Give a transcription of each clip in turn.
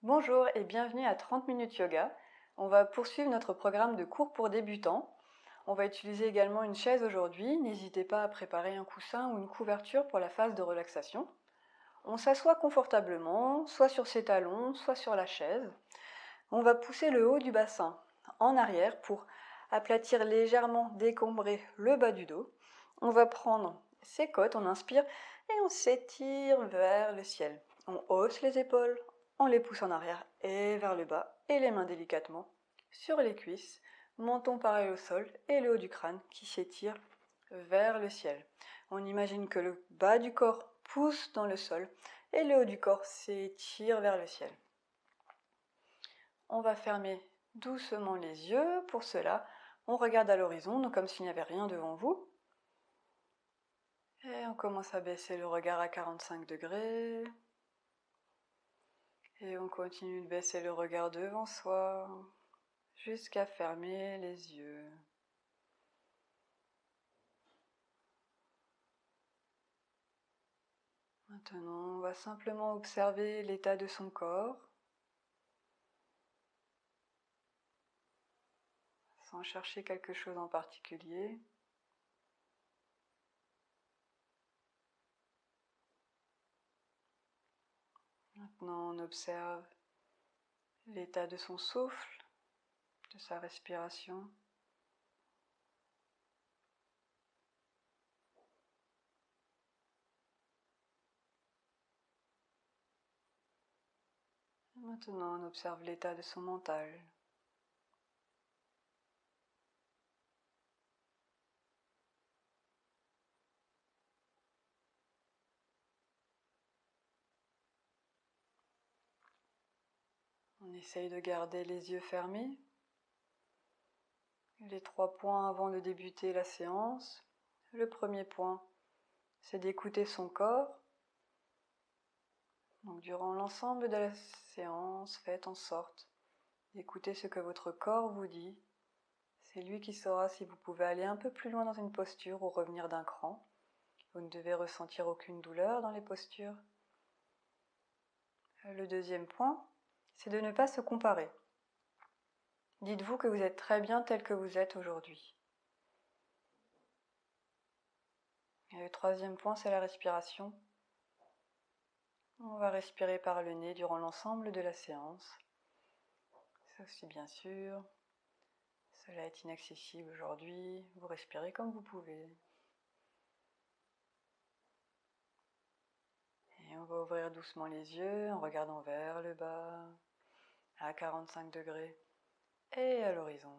Bonjour et bienvenue à 30 minutes yoga. On va poursuivre notre programme de cours pour débutants. On va utiliser également une chaise aujourd'hui. N'hésitez pas à préparer un coussin ou une couverture pour la phase de relaxation. On s'assoit confortablement, soit sur ses talons, soit sur la chaise. On va pousser le haut du bassin en arrière pour aplatir légèrement, décombrer le bas du dos. On va prendre ses côtes, on inspire et on s'étire vers le ciel. On hausse les épaules, on les pousse en arrière et vers le bas et les mains délicatement sur les cuisses, menton pareil au sol et le haut du crâne qui s'étire vers le ciel. On imagine que le bas du corps pousse dans le sol et le haut du corps s'étire vers le ciel. On va fermer doucement les yeux. Pour cela, on regarde à l'horizon, donc comme s'il n'y avait rien devant vous. Et on commence à baisser le regard à 45 degrés. Et on continue de baisser le regard devant soi jusqu'à fermer les yeux. Maintenant, on va simplement observer l'état de son corps, sans chercher quelque chose en particulier. Maintenant, on observe l'état de son souffle, de sa respiration. Maintenant, on observe l'état de son mental. On essaye de garder les yeux fermés. Les 3 points avant de débuter la séance. Le premier point, c'est d'écouter son corps. Donc durant l'ensemble de la séance, faites en sorte d'écouter ce que votre corps vous dit. C'est lui qui saura si vous pouvez aller un peu plus loin dans une posture ou revenir d'un cran. Vous ne devez ressentir aucune douleur dans les postures. Le deuxième point, c'est de ne pas se comparer. Dites-vous que vous êtes très bien tel que vous êtes aujourd'hui. Et le troisième point, c'est la respiration. On va respirer par le nez durant l'ensemble de la séance. Sauf si bien sûr, cela est inaccessible aujourd'hui, vous respirez comme vous pouvez. Et on va ouvrir doucement les yeux en regardant vers le bas, à 45 degrés, et à l'horizon.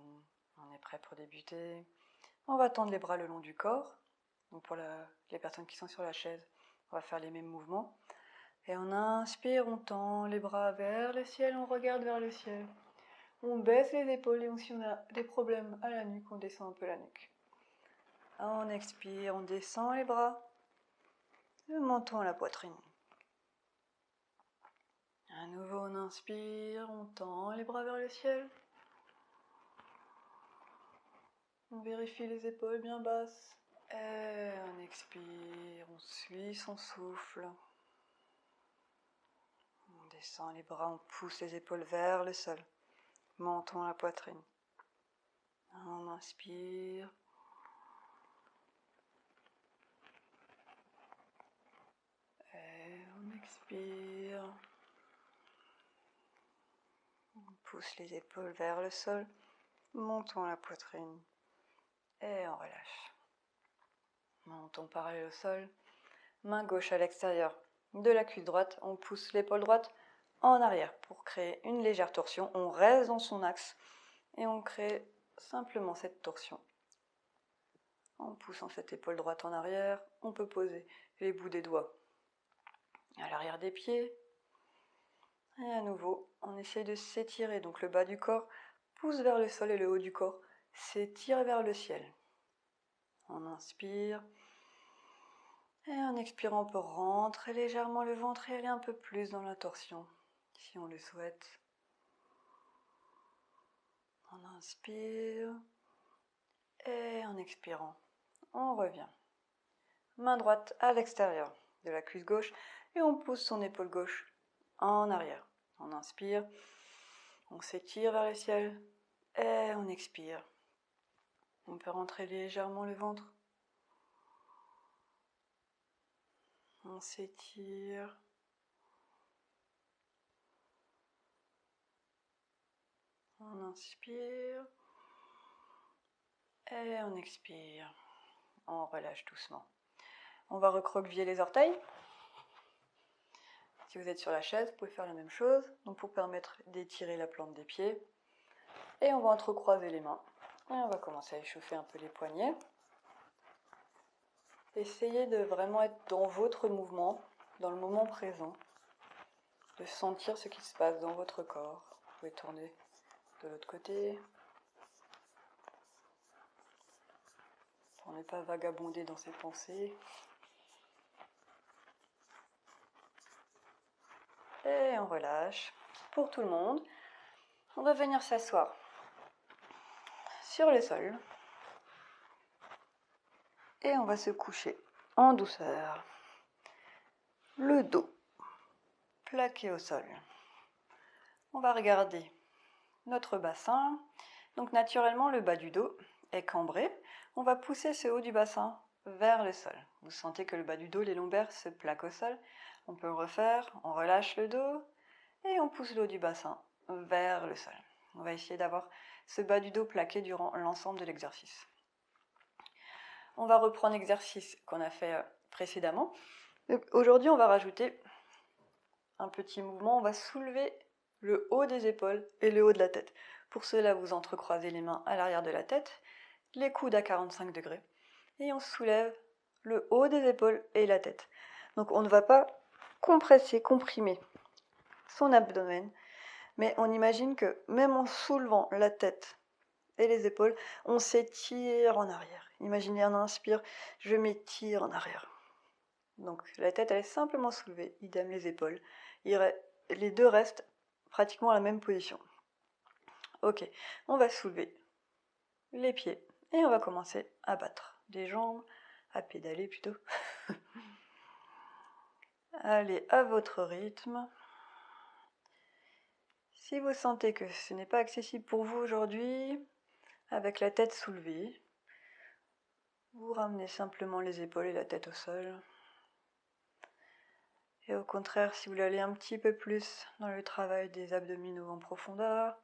On est prêt pour débuter. On va tendre les bras le long du corps. Donc pour les personnes qui sont sur la chaise, on va faire les mêmes mouvements. Et on inspire, on tend les bras vers le ciel, on regarde vers le ciel. On baisse les épaules et si on a des problèmes à la nuque, on descend un peu la nuque. On expire, on descend les bras, le menton à la poitrine. À nouveau, on inspire, on tend les bras vers le ciel. On vérifie les épaules bien basses. Et on expire, on suit son souffle. On descend les bras, on pousse les épaules vers le sol. Menton à la poitrine. On inspire. Et on expire. On pousse les épaules vers le sol. Menton à la poitrine. Et on relâche. Menton parallèle au sol. Main gauche à l'extérieur de la cuisse droite. On pousse l'épaule droite en arrière pour créer une légère torsion. On reste dans son axe et on crée simplement cette torsion. En poussant cette épaule droite en arrière, on peut poser les bouts des doigts à l'arrière des pieds. Et à nouveau, on essaye de s'étirer. Donc le bas du corps pousse vers le sol et le haut du corps s'étire vers le ciel. On inspire. Et en expirant, on peut rentrer légèrement le ventre et aller un peu plus dans la torsion, si on le souhaite. On inspire. Et en expirant, on revient. Main droite à l'extérieur de la cuisse gauche et on pousse son épaule gauche en arrière. On inspire, on s'étire vers le ciel et on expire. On peut rentrer légèrement le ventre. On s'étire. On inspire et on expire. On relâche doucement. On va recroqueviller les orteils. Si vous êtes sur la chaise, vous pouvez faire la même chose. Donc pour permettre d'étirer la plante des pieds. Et on va entrecroiser les mains. Et on va commencer à échauffer un peu les poignets. Essayez de vraiment être dans votre mouvement, dans le moment présent. De sentir ce qui se passe dans votre corps. Vous pouvez tourner de l'autre côté. Pour ne pas vagabonder dans ses pensées. Et on relâche. Pour tout le monde, on va venir s'asseoir sur le sol. Et on va se coucher en douceur. Le dos plaqué au sol. On va regarder notre bassin. Donc naturellement, le bas du dos est cambré. On va pousser ce haut du bassin vers le sol. Vous sentez que le bas du dos, les lombaires se plaquent au sol. On peut le refaire. On relâche le dos et on pousse le haut du bassin vers le sol. On va essayer d'avoir ce bas du dos plaqué durant l'ensemble de l'exercice. On va reprendre l'exercice qu'on a fait précédemment. Aujourd'hui, on va rajouter un petit mouvement. On va soulever le haut des épaules et le haut de la tête. Pour cela, vous entrecroisez les mains à l'arrière de la tête, les coudes à 45 degrés. Et on soulève le haut des épaules et la tête. Donc on ne va pas compresser, comprimer son abdomen, mais on imagine que même en soulevant la tête et les épaules, on s'étire en arrière. Imaginez un inspire, je m'étire en arrière. Donc la tête elle est simplement soulevée, idem les épaules. Les deux restent pratiquement à la même position. Ok, on va soulever les pieds et on va commencer à battre des jambes, à pédaler plutôt. Allez à votre rythme. Si vous sentez que ce n'est pas accessible pour vous aujourd'hui, avec la tête soulevée, vous ramenez simplement les épaules et la tête au sol. Et au contraire, si vous voulez aller un petit peu plus dans le travail des abdominaux en profondeur,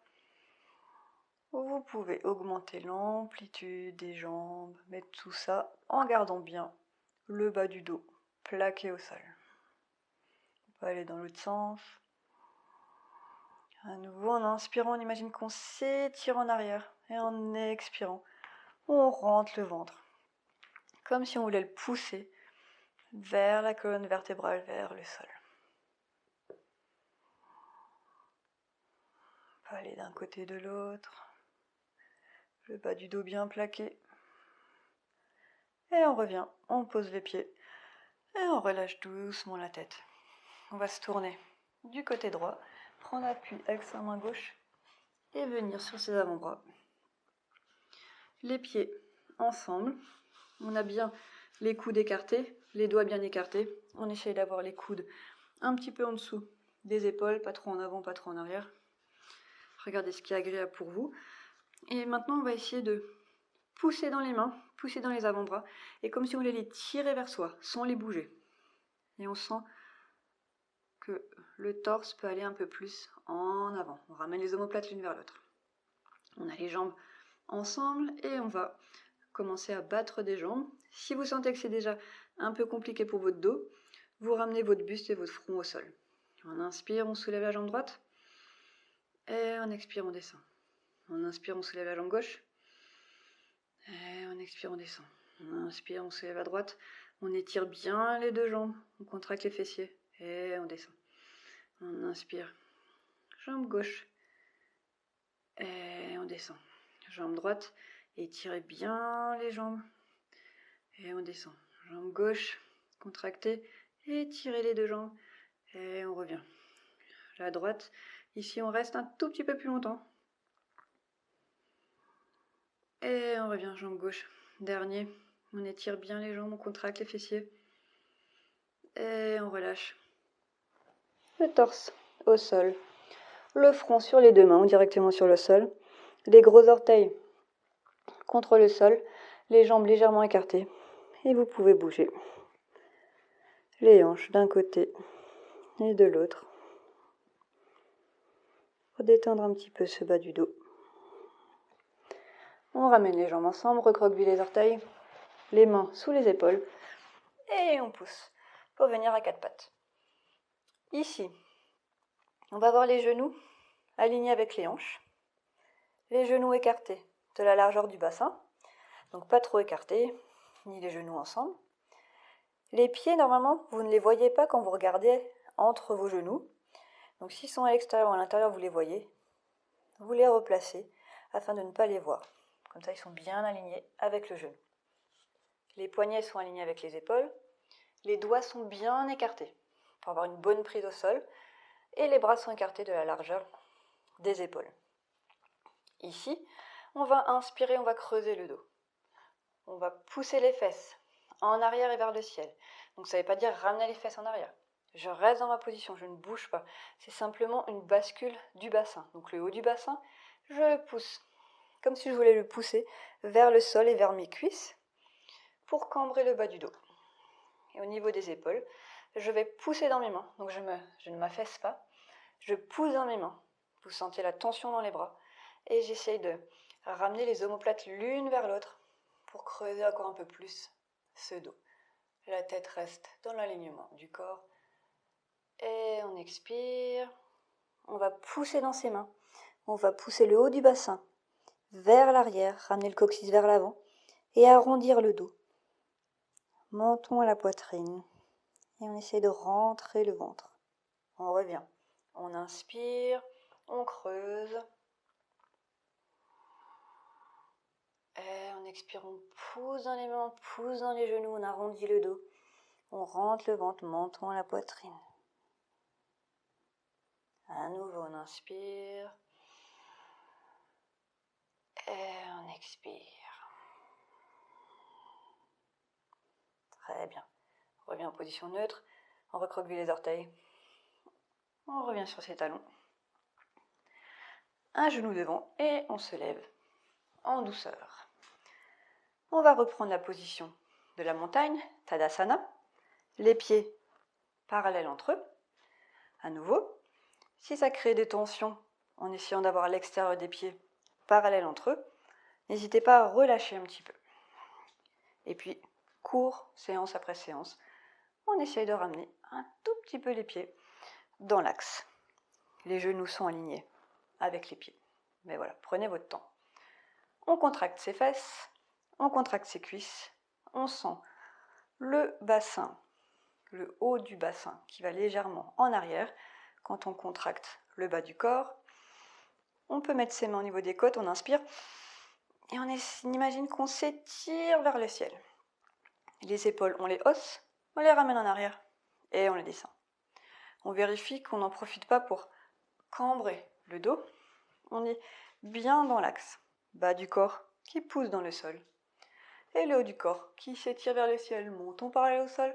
vous pouvez augmenter l'amplitude des jambes, mais tout ça en gardant bien le bas du dos plaqué au sol. On peut aller dans l'autre sens. À nouveau, en inspirant, on imagine qu'on s'étire en arrière. Et en expirant, on rentre le ventre. Comme si on voulait le pousser vers la colonne vertébrale, vers le sol. On peut aller d'un côté de l'autre. Le bas du dos bien plaqué. Et on revient, on pose les pieds. Et on relâche doucement la tête. On va se tourner du côté droit, prendre appui avec sa main gauche et venir sur ses avant-bras. Les pieds ensemble. On a bien les coudes écartés, les doigts bien écartés. On essaye d'avoir les coudes un petit peu en dessous des épaules, pas trop en avant, pas trop en arrière. Regardez ce qui est agréable pour vous. Et maintenant, on va essayer de pousser dans les mains, pousser dans les avant-bras, et comme si on voulait les tirer vers soi, sans les bouger. Et on sent que le torse peut aller un peu plus en avant. On ramène les omoplates l'une vers l'autre. On a les jambes ensemble et on va commencer à battre des jambes. Si vous sentez que c'est déjà un peu compliqué pour votre dos, vous ramenez votre buste et votre front au sol. On inspire, on soulève la jambe droite. Et on expire, on descend. On inspire, on soulève la jambe gauche. Et on expire, on descend. On inspire, on soulève à droite. On étire bien les deux jambes. On contracte les fessiers. Et on descend. On inspire. Jambe gauche. Et on descend. Jambe droite. Étirez bien les jambes. Et on descend. Jambe gauche. Contractez. Étirez les deux jambes. Et on revient. La droite. Ici, on reste un tout petit peu plus longtemps. Et on revient, jambe gauche. Dernier. On étire bien les jambes, on contracte les fessiers. Et on relâche. Le torse au sol. le front sur les deux mains ou directement sur le sol, les gros orteils contre le sol, les jambes légèrement écartées et vous pouvez bouger les hanches d'un côté et de l'autre pour détendre un petit peu ce bas du dos. On ramène les jambes ensemble, recroqueville les orteils, les mains sous les épaules et on pousse pour venir à quatre pattes. Ici, on va avoir les genoux alignés avec les hanches, les genoux écartés de la largeur du bassin, donc pas trop écartés, ni les genoux ensemble. Les pieds, normalement, vous ne les voyez pas quand vous regardez entre vos genoux. Donc s'ils sont à l'extérieur ou à l'intérieur, vous les voyez. Vous les replacez afin de ne pas les voir. Comme ça, ils sont bien alignés avec le genou. Les poignets sont alignés avec les épaules. Les doigts sont bien écartés pour avoir une bonne prise au sol. Et les bras sont écartés de la largeur des épaules. Ici, on va inspirer, on va creuser le dos. On va pousser les fesses en arrière et vers le ciel. Donc ça ne veut pas dire ramener les fesses en arrière. Je reste dans ma position, je ne bouge pas. C'est simplement une bascule du bassin. Donc le haut du bassin, je le pousse, comme si je voulais le pousser vers le sol et vers mes cuisses pour cambrer le bas du dos. Et au niveau des épaules, je vais pousser dans mes mains. Donc je ne m'affaisse pas, je pousse dans mes mains. Vous sentez la tension dans les bras. Et j'essaye de ramener les omoplates l'une vers l'autre pour creuser encore un peu plus ce dos. La tête reste dans l'alignement du corps. Et on expire. On va pousser dans ses mains. On va pousser le haut du bassin vers l'arrière, ramener le coccyx vers l'avant et arrondir le dos. Menton à la poitrine. Et on essaie de rentrer le ventre. On revient. On inspire, on creuse. Et on expire, on pousse dans les mains, on pousse dans les genoux, on arrondit le dos. On rentre le ventre, menton à la poitrine. À nouveau, on inspire. Et on expire. Très bien. On revient en position neutre. On recroqueville les orteils. On revient sur ses talons. Un genou devant et on se lève en douceur. On va reprendre la position de la montagne, Tadasana. Les pieds parallèles entre eux. À nouveau. Si ça crée des tensions en essayant d'avoir l'extérieur des pieds parallèles entre eux, n'hésitez pas à relâcher un petit peu. Et puis, court, séance après séance, on essaye de ramener un tout petit peu les pieds dans l'axe. Les genoux sont alignés avec les pieds. Mais voilà, prenez votre temps. On contracte ses fesses, on contracte ses cuisses, on sent le bassin, le haut du bassin qui va légèrement en arrière quand on contracte le bas du corps. On peut mettre ses mains au niveau des côtes, on inspire et on imagine qu'on s'étire vers le ciel. Les épaules, on les hausse, on les ramène en arrière et on les descend. On vérifie qu'on n'en profite pas pour cambrer le dos. On est bien dans l'axe. Bas du corps qui pousse dans le sol. Et le haut du corps qui s'étire vers le ciel. Menton parallèle au sol.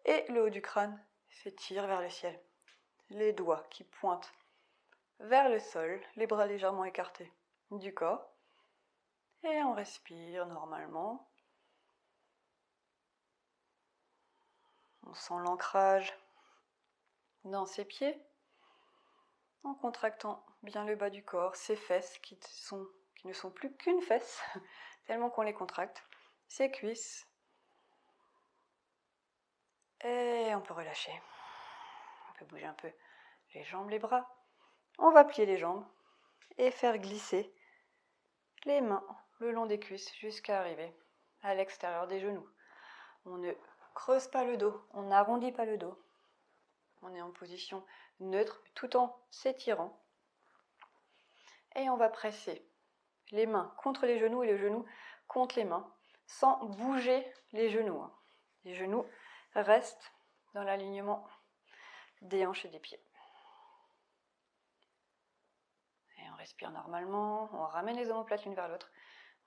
Et le haut du crâne s'étire vers le ciel. Les doigts qui pointent vers le sol. Les bras légèrement écartés du corps. Et on respire normalement. On sent l'ancrage dans ses pieds. En contractant bien le bas du corps, ses fesses qui ne sont plus qu'une fesse, tellement qu'on les contracte, ses cuisses. Et on peut relâcher. On peut bouger un peu les jambes, les bras. On va plier les jambes et faire glisser les mains le long des cuisses jusqu'à arriver à l'extérieur des genoux. On ne creuse pas le dos, on n'arrondit pas le dos. On est en position neutre tout en s'étirant. Et on va presser les mains contre les genoux et le genou contre les mains sans bouger les genoux. Les genoux restent dans l'alignement des hanches et des pieds. Et on respire normalement, on ramène les omoplates l'une vers l'autre.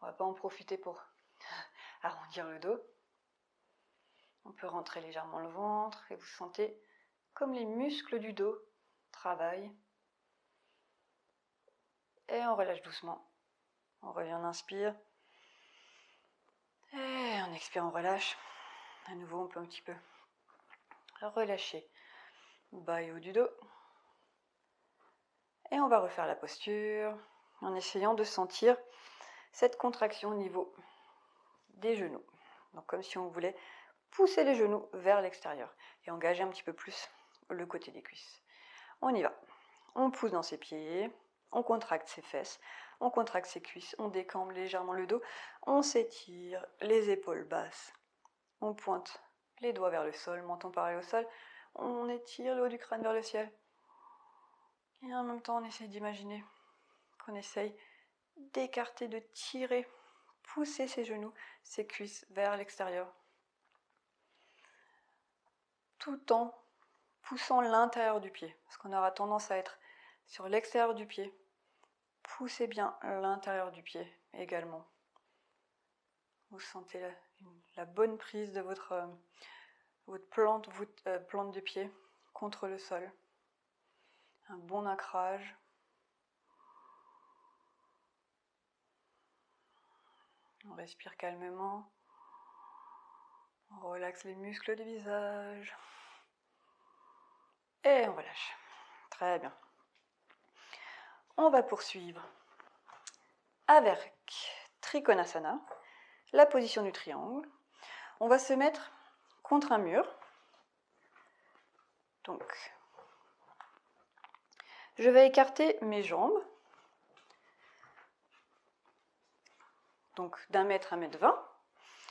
On ne va pas en profiter pour arrondir le dos. On peut rentrer légèrement le ventre et vous sentez comme les muscles du dos travaillent. Et on relâche doucement. On revient, on inspire. Et on expire, on relâche. À nouveau, on peut un petit peu relâcher bas et haut du dos. Et on va refaire la posture en essayant de sentir cette contraction au niveau des genoux. Donc comme si on voulait pousser les genoux vers l'extérieur et engager un petit peu plus le côté des cuisses. On y va. On pousse dans ses pieds, on contracte ses fesses, on contracte ses cuisses, on décambre légèrement le dos, on s'étire, les épaules basses, on pointe les doigts vers le sol, menton parallèle au sol, on étire le haut du crâne vers le ciel. Et en même temps, on essaye d'imaginer qu'on essaye d'écarter, de tirer, pousser ses genoux, ses cuisses vers l'extérieur, tout en poussant l'intérieur du pied, parce qu'on aura tendance à être sur l'extérieur du pied. Poussez bien l'intérieur du pied également. Vous sentez la bonne prise de votre plante de pied contre le sol. Un bon ancrage. On respire calmement. On relaxe les muscles du visage. Et on relâche. Très bien. On va poursuivre avec Trikonasana, la position du triangle. On va se mettre contre un mur. Donc, je vais écarter mes jambes. Donc d'1 mètre à 1,20 m,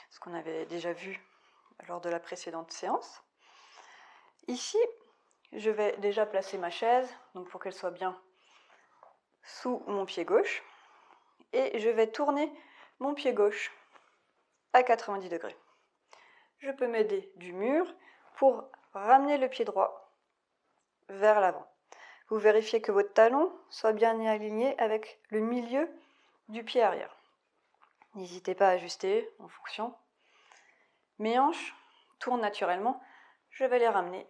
ce qu'on avait déjà vu lors de la précédente séance. Ici, je vais déjà placer ma chaise, donc pour qu'elle soit bien sous mon pied gauche, et je vais tourner mon pied gauche à 90 degrés. Je peux m'aider du mur pour ramener le pied droit vers l'avant. Vous vérifiez que votre talon soit bien aligné avec le milieu du pied arrière. N'hésitez pas à ajuster en fonction. Mes hanches tournent naturellement, je vais les ramener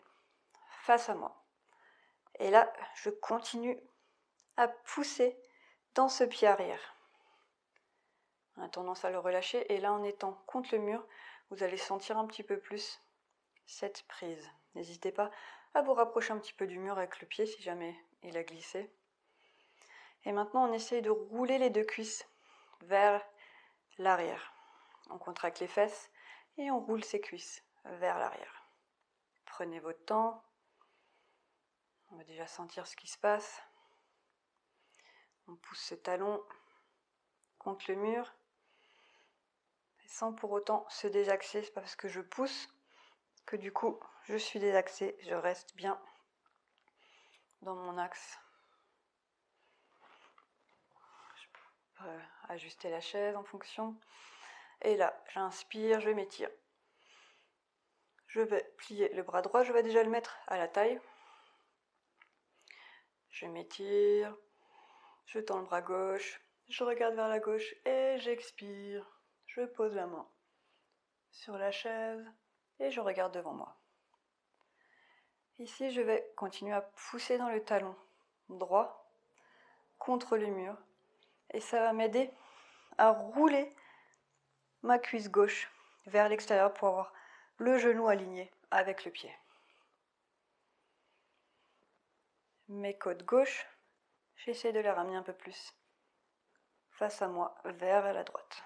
face à moi. Et là, je continue à pousser dans ce pied arrière. On a tendance à le relâcher et là, en étant contre le mur, vous allez sentir un petit peu plus cette prise. N'hésitez pas à vous rapprocher un petit peu du mur avec le pied si jamais il a glissé. Et maintenant, on essaye de rouler les deux cuisses vers l'arrière. On contracte les fesses et on roule ses cuisses vers l'arrière. Prenez votre temps. On va déjà sentir ce qui se passe. On pousse ce talon contre le mur sans pour autant se désaxer. C'est pas parce que je pousse que du coup je suis désaxée. Je reste bien dans mon axe. Je peux ajuster la chaise en fonction. Et là, j'inspire, je m'étire. Je vais plier le bras droit, je vais déjà le mettre à la taille. Je m'étire, je tends le bras gauche, je regarde vers la gauche et j'expire. Je pose la main sur la chaise et je regarde devant moi. Ici, je vais continuer à pousser dans le talon droit contre le mur et ça va m'aider à rouler ma cuisse gauche vers l'extérieur pour avoir le genou aligné avec le pied. Mes côtes gauches, j'essaie de les ramener un peu plus face à moi, vers la droite.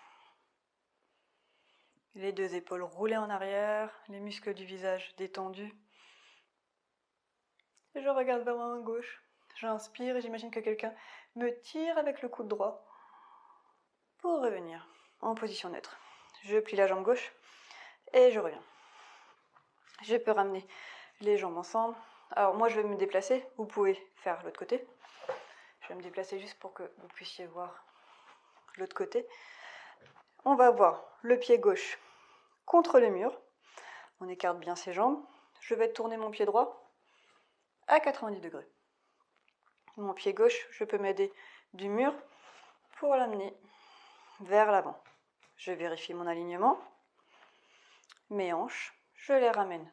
Les deux épaules roulées en arrière, les muscles du visage détendus. Je regarde vers ma main gauche, j'inspire et j'imagine que quelqu'un me tire avec le coude droit pour revenir en position neutre. Je plie la jambe gauche et je reviens. Je peux ramener les jambes ensemble. Alors moi je vais me déplacer, vous pouvez faire l'autre côté. Je vais me déplacer juste pour que vous puissiez voir l'autre côté. On va avoir le pied gauche contre le mur. On écarte bien ses jambes. Je vais tourner mon pied droit à 90 degrés. Mon pied gauche, je peux m'aider du mur pour l'amener vers l'avant. Je vérifie mon alignement. Mes hanches, je les ramène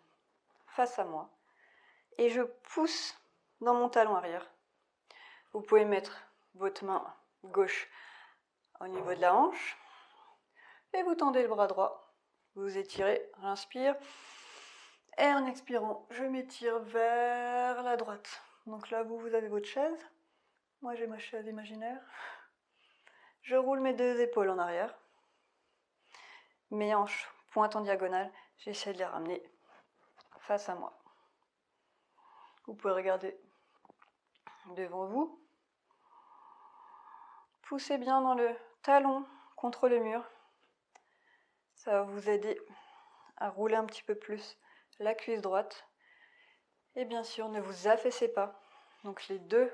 face à moi et je pousse dans mon talon arrière. Vous pouvez mettre votre main gauche au niveau de la hanche et vous tendez le bras droit. Vous étirez, j'inspire. Et en expirant, je m'étire vers la droite. Donc là, vous avez votre chaise. Moi, j'ai ma chaise imaginaire. Je roule mes deux épaules en arrière. Mes hanches pointent en diagonale. J'essaie de les ramener face à moi. Vous pouvez regarder devant vous. Poussez bien dans le talon contre le mur. Ça va vous aider à rouler un petit peu plus la cuisse droite. Et bien sûr, ne vous affaissez pas. Donc les deux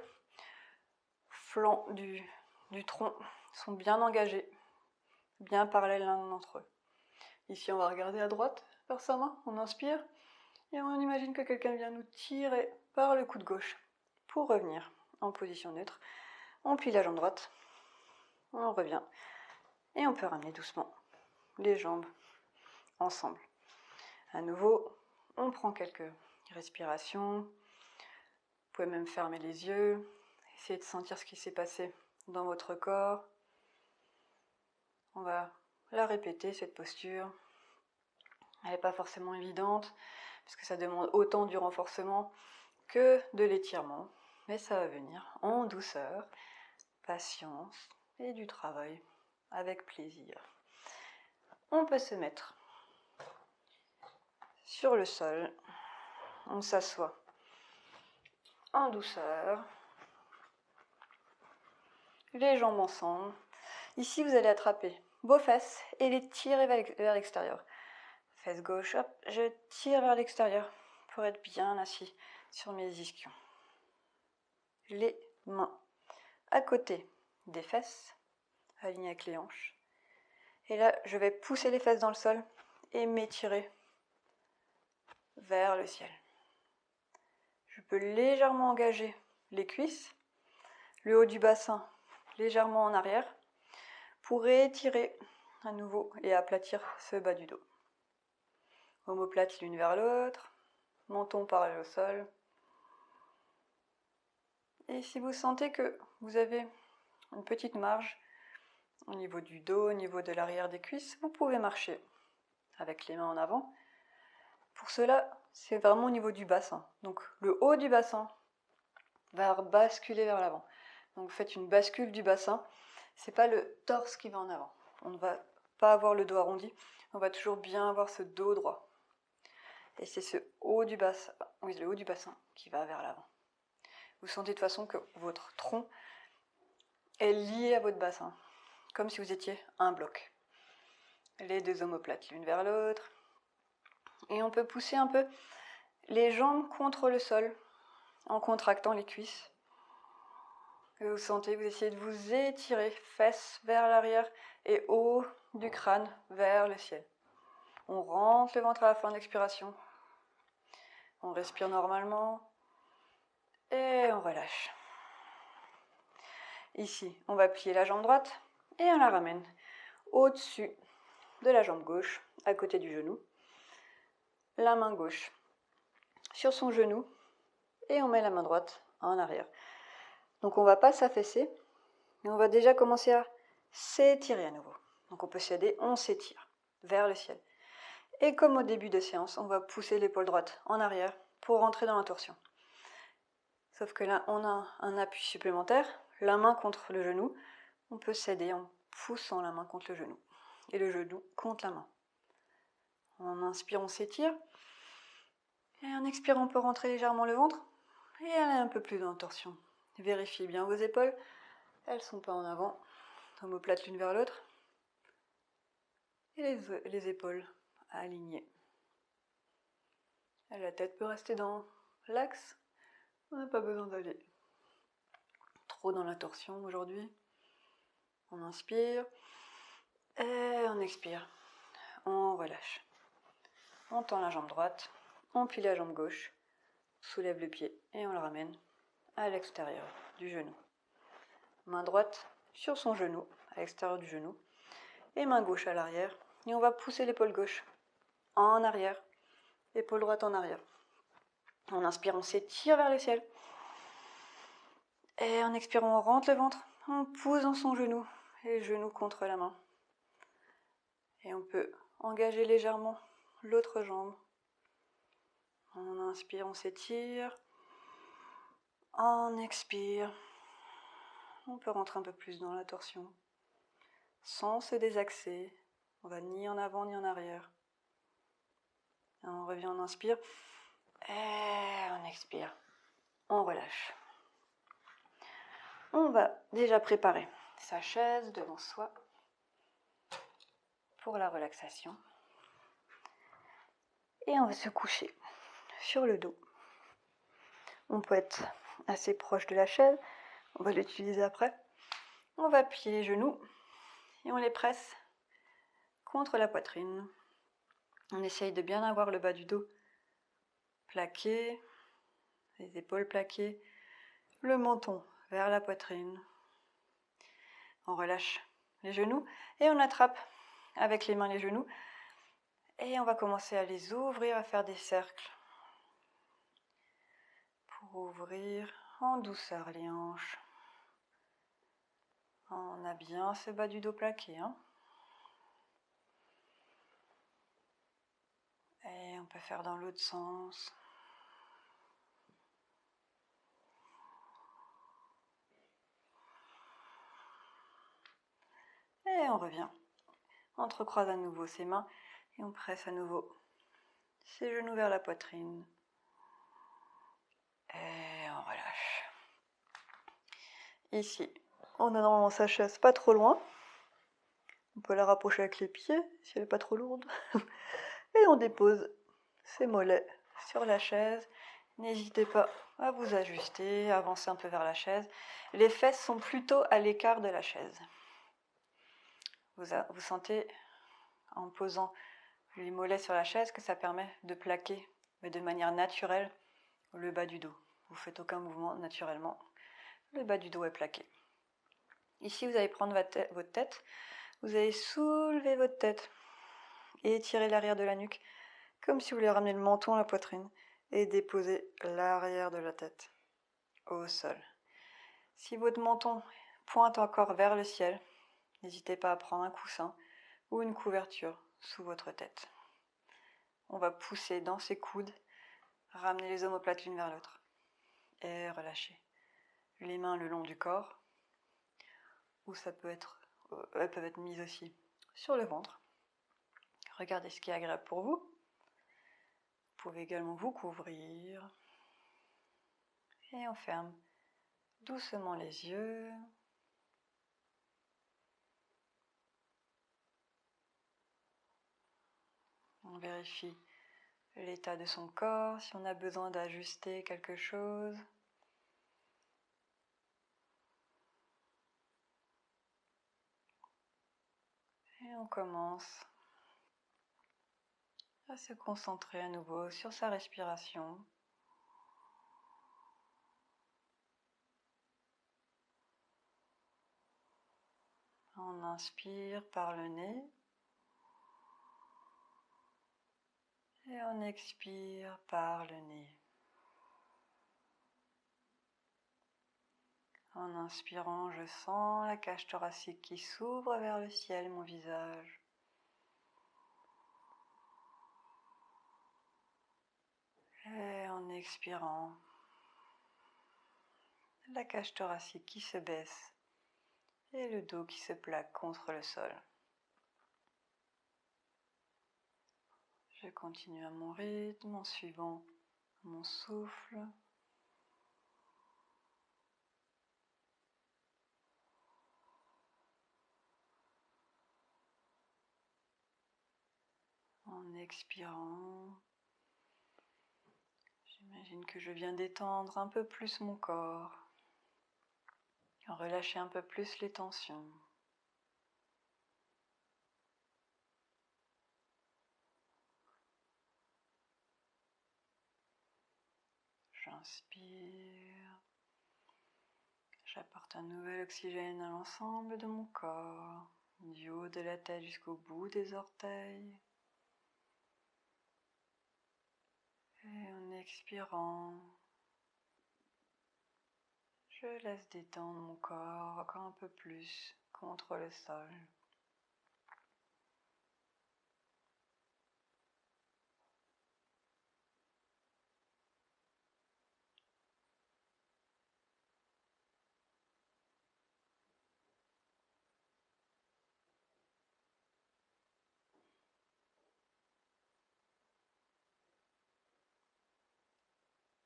flancs du tronc sont bien engagés, bien parallèles l'un d'entre eux. Ici, on va regarder à droite vers sa main. On inspire et on imagine que quelqu'un vient nous tirer par le coude gauche pour revenir en position neutre. On plie la jambe droite, on revient et on peut ramener doucement les jambes ensemble. À nouveau, on prend quelques respirations. Vous pouvez même fermer les yeux, essayer de sentir ce qui s'est passé dans votre corps. On va la répéter, cette posture. Elle n'est pas forcément évidente, parce que ça demande autant du renforcement que de l'étirement. Mais ça va venir en douceur, patience et du travail avec plaisir. On peut se mettre sur le sol. On s'assoit en douceur. Les jambes ensemble. Ici, vous allez attraper vos fesses et les tirer vers l'extérieur. Fesse gauche, hop, je tire vers l'extérieur pour être bien assis sur mes ischions. Les mains à côté des fesses, alignées avec les hanches. Et là, je vais pousser les fesses dans le sol et m'étirer vers le ciel. Je peux légèrement engager les cuisses, le haut du bassin légèrement en arrière, pour étirer à nouveau et aplatir ce bas du dos. Omoplate l'une vers l'autre, menton parallèle au sol. Et si vous sentez que vous avez une petite marge au niveau du dos, au niveau de l'arrière des cuisses, vous pouvez marcher avec les mains en avant. Pour cela, c'est vraiment au niveau du bassin. Donc le haut du bassin va basculer vers l'avant. Donc vous faites une bascule du bassin. C'est pas le torse qui va en avant. On ne va pas avoir le dos arrondi. On va toujours bien avoir ce dos droit. Et c'est ce haut du bassin, oui, le haut du bassin qui va vers l'avant. Vous sentez de façon que votre tronc est lié à votre bassin, comme si vous étiez un bloc. Les deux omoplates l'une vers l'autre. Et on peut pousser un peu les jambes contre le sol en contractant les cuisses. Et vous sentez, vous essayez de vous étirer, fesses vers l'arrière et haut du crâne vers le ciel. On rentre le ventre à la fin de l'expiration. On respire normalement et on relâche. Ici, on va plier la jambe droite et on la ramène au-dessus de la jambe gauche, à côté du genou. La main gauche sur son genou et on met la main droite en arrière. Donc on ne va pas s'affaisser, mais on va déjà commencer à s'étirer à nouveau. Donc on peut s'aider, on s'étire vers le ciel. Et comme au début de séance, on va pousser l'épaule droite en arrière pour rentrer dans la torsion. Sauf que là, on a un appui supplémentaire, la main contre le genou. On peut s'aider en poussant la main contre le genou et le genou contre la main. En inspire, on s'étire. Et en expirant, on peut rentrer légèrement le ventre et aller un peu plus dans la torsion. Vérifiez bien vos épaules. Elles ne sont pas en avant. Omoplate l'une vers l'autre. Et les épaules alignées. Et la tête peut rester dans l'axe. On n'a pas besoin d'aller trop dans la torsion aujourd'hui. On inspire et on expire. On relâche. On tend la jambe droite, on plie la jambe gauche, on soulève le pied et on le ramène à l'extérieur du genou. Main droite sur son genou, à l'extérieur du genou, et main gauche à l'arrière. Et on va pousser l'épaule gauche en arrière, épaule droite en arrière. On inspire, on s'étire vers le ciel. Et en expirant, on rentre le ventre, on pousse dans son genou, et genou contre la main. Et on peut engager légèrement l'autre jambe. On inspire, on s'étire. On expire. On peut rentrer un peu plus dans la torsion, sans se désaxer. On va ni en avant ni en arrière. Et on revient, on inspire. Et on expire. On relâche. On va déjà préparer sa chaise devant soi pour la relaxation. Et on va se coucher sur le dos. On peut être assez proche de la chaise. On va l'utiliser après. On va plier les genoux et on les presse contre la poitrine. On essaye de bien avoir le bas du dos plaqué, les épaules plaquées, le menton vers la poitrine. On relâche les genoux et on attrape avec les mains les genoux et on va commencer à les ouvrir, à faire des cercles pour ouvrir en douceur les hanches. On a bien ce bas du dos plaqué, hein. Et on peut faire dans l'autre sens. Et on revient. On entrecroise à nouveau ses mains et on presse à nouveau ses genoux vers la poitrine. Et on relâche. Ici, on a normalement sa chaise pas trop loin. On peut la rapprocher avec les pieds si elle n'est pas trop lourde. Et on dépose ses mollets sur la chaise. N'hésitez pas à vous ajuster, à avancer un peu vers la chaise. Les fesses sont plutôt à l'écart de la chaise. Vous sentez, en posant les mollets sur la chaise, que ça permet de plaquer, mais de manière naturelle, le bas du dos. Vous ne faites aucun mouvement naturellement. Le bas du dos est plaqué. Ici, vous allez prendre votre tête. Vous allez soulever votre tête et étirer l'arrière de la nuque, comme si vous voulez ramener le menton à la poitrine et déposer l'arrière de la tête au sol. Si votre menton pointe encore vers le ciel, n'hésitez pas à prendre un coussin ou une couverture sous votre tête. On va pousser dans ses coudes, ramener les omoplates l'une vers l'autre et relâcher. Les mains le long du corps, ou elles peuvent être mises aussi sur le ventre. Regardez ce qui est agréable pour vous. Vous pouvez également vous couvrir. Et on ferme doucement les yeux. On vérifie l'état de son corps, si on a besoin d'ajuster quelque chose. Et on commence à se concentrer à nouveau sur sa respiration. On inspire par le nez et on expire par le nez. En inspirant, je sens la cage thoracique qui s'ouvre vers le ciel, mon visage. Et en expirant, la cage thoracique qui se baisse et le dos qui se plaque contre le sol. Je continue à mon rythme en suivant mon souffle. En expirant, j'imagine que je viens d'étendre un peu plus mon corps, relâcher un peu plus les tensions. J'inspire, j'apporte un nouvel oxygène à l'ensemble de mon corps, du haut de la tête jusqu'au bout des orteils. Et en expirant, je Je laisse détendre mon corps encore un peu plus contre le sol.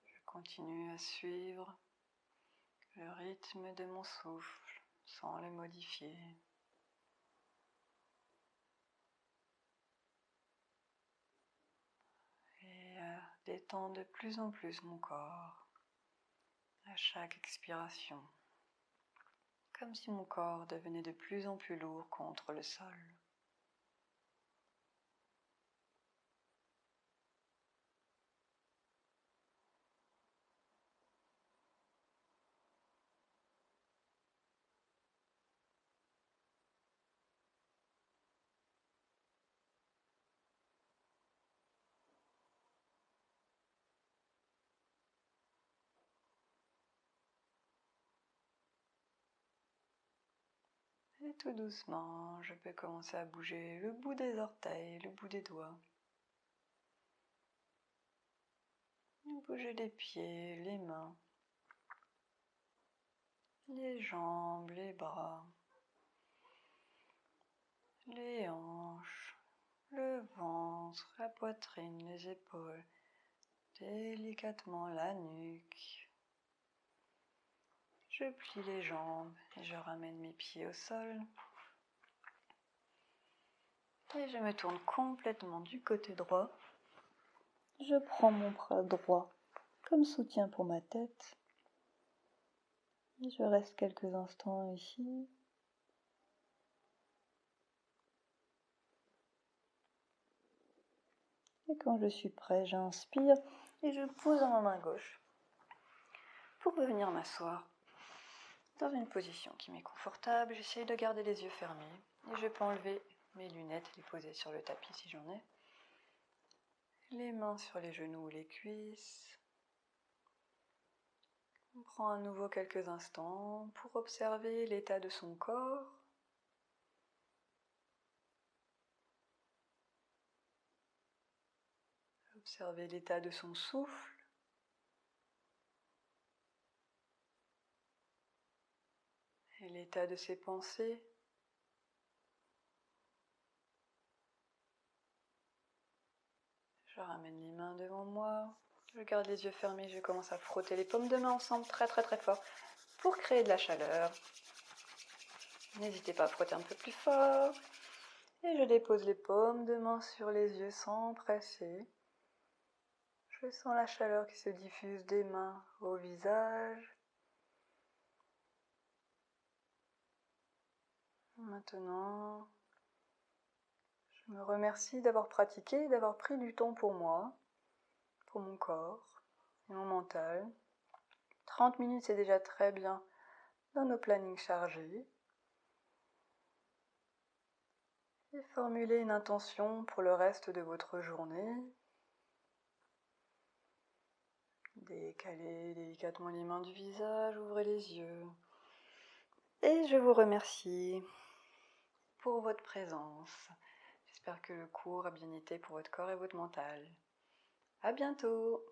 Je continue à suivre le rythme de mon souffle sans le modifier. Et à détendre de plus en plus mon corps à chaque expiration, comme si mon corps devenait de plus en plus lourd contre le sol. Et tout doucement, je peux commencer à bouger le bout des orteils, le bout des doigts. Bouger les pieds, les mains, les jambes, les bras, les hanches, le ventre, la poitrine, les épaules, délicatement la nuque. Je plie les jambes et je ramène mes pieds au sol. Et je me tourne complètement du côté droit. Je prends mon bras droit comme soutien pour ma tête. Et je reste quelques instants ici. Et quand je suis prêt, j'inspire et je pose ma main gauche pour venir m'asseoir dans une position qui m'est confortable. J'essaye de garder les yeux fermés et je peux enlever mes lunettes et les poser sur le tapis si j'en ai. Les mains sur les genoux ou les cuisses. On prend à nouveau quelques instants pour observer l'état de son corps. Observer l'état de son souffle. Et l'état de ses pensées. Je ramène les mains devant moi. Je garde les yeux fermés. Je commence à frotter les paumes de main ensemble très très très fort pour créer de la chaleur. N'hésitez pas à frotter un peu plus fort. Et je dépose les paumes de main sur les yeux sans presser. Je sens la chaleur qui se diffuse des mains au visage. Maintenant, je me remercie d'avoir pratiqué, d'avoir pris du temps pour moi, pour mon corps et mon mental. 30 minutes, c'est déjà très bien dans nos plannings chargés. Et formulez une intention pour le reste de votre journée. Décalez délicatement les mains du visage, ouvrez les yeux. Et je vous remercie pour votre présence. J'espère que le cours a bien été pour votre corps et votre mental. À bientôt!